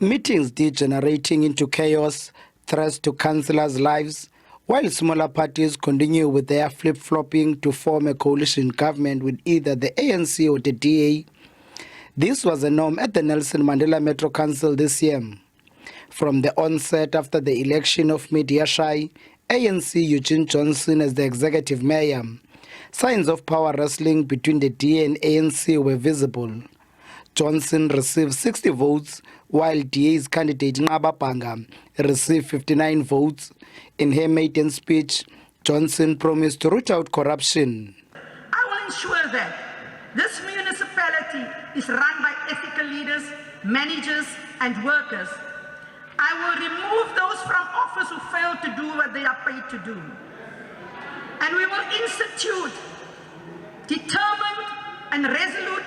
Meetings degenerating into chaos, threats to councillors' lives, while smaller parties continue with their flip-flopping to form a coalition government with either the ANC or the DA. This was a norm at the Nelson Mandela Metro Council this year. From the onset after the election of Mediashai, ANC Eugene Johnson as the executive mayor, signs of power wrestling between the DA and ANC were visible. Johnson received 60 votes, while DA's candidate Ngaba Panga received 59 votes. In her maiden speech, Johnson promised to root out corruption. I will ensure that this municipality is run by ethical leaders, managers, and workers. I will remove those from office who fail to do what they are paid to do. And we will institute determined and resolute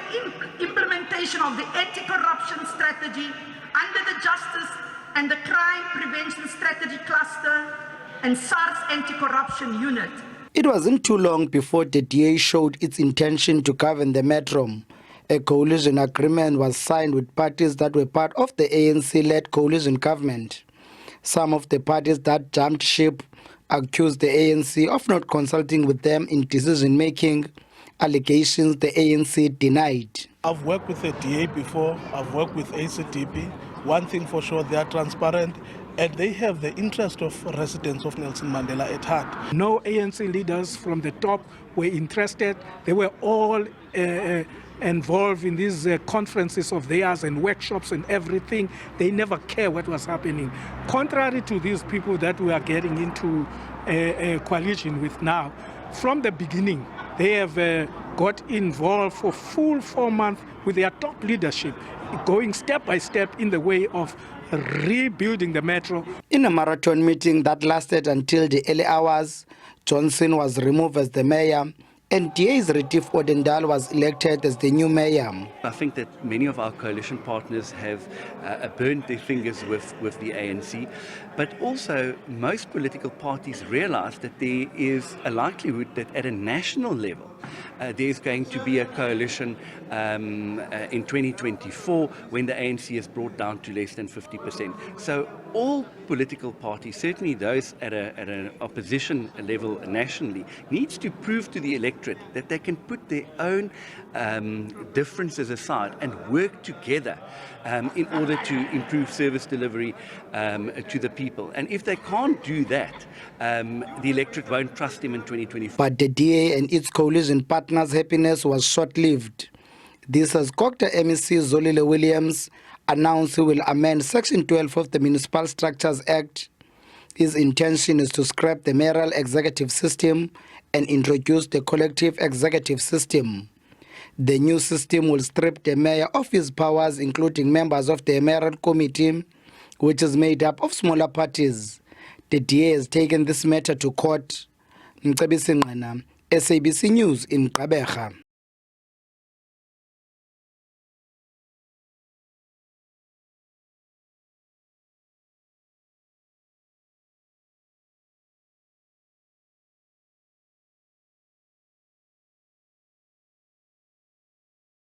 implementation of the anti-corruption strategy under the Justice and the Crime Prevention Strategy Cluster and SARS Anti-Corruption Unit. It wasn't too long before the DA showed its intention to govern the Metro. A coalition agreement was signed with parties that were part of the ANC-led coalition government. Some of the parties that jumped ship accused the ANC of not consulting with them in decision-making, allegations the ANC denied. I've worked with the DA before, I've worked with ACDP. One thing for sure, they are transparent and they have the interest of residents of Nelson Mandela at heart. No ANC leaders from the top were interested. They were all involved in these conferences of theirs and workshops and everything. They never care what was happening. Contrary to these people that we are getting into a coalition with now, from the beginning, they have got involved for full 4 months with their top leadership, going step by step in the way of rebuilding the Metro. In a marathon meeting that lasted until the early hours, Johnson was removed as the mayor and DA's Retief Odendal was elected as the new mayor. I think that many of our coalition partners have burned their fingers with the ANC, but also most political parties realize that there is a likelihood that at a national level there's going to be a coalition in 2024 when the ANC is brought down to less than 50%. So all political parties, certainly those at an opposition level nationally, needs to prove to the electorate that they can put their own differences aside and work together in order to improve service delivery to the people. And if they can't do that, the electorate won't trust them in 2024. But the DA and its coalition partners' happiness was short-lived. This as Dr. MEC Zolile Williams announced he will amend Section 12 of the Municipal Structures Act. His intention is to scrap the mayoral executive system and introduce the collective executive system. The new system will strip the mayor of his powers, including members of the mayoral committee, which is made up of smaller parties. The DA has taken this matter to court. SABC News in Gqeberha.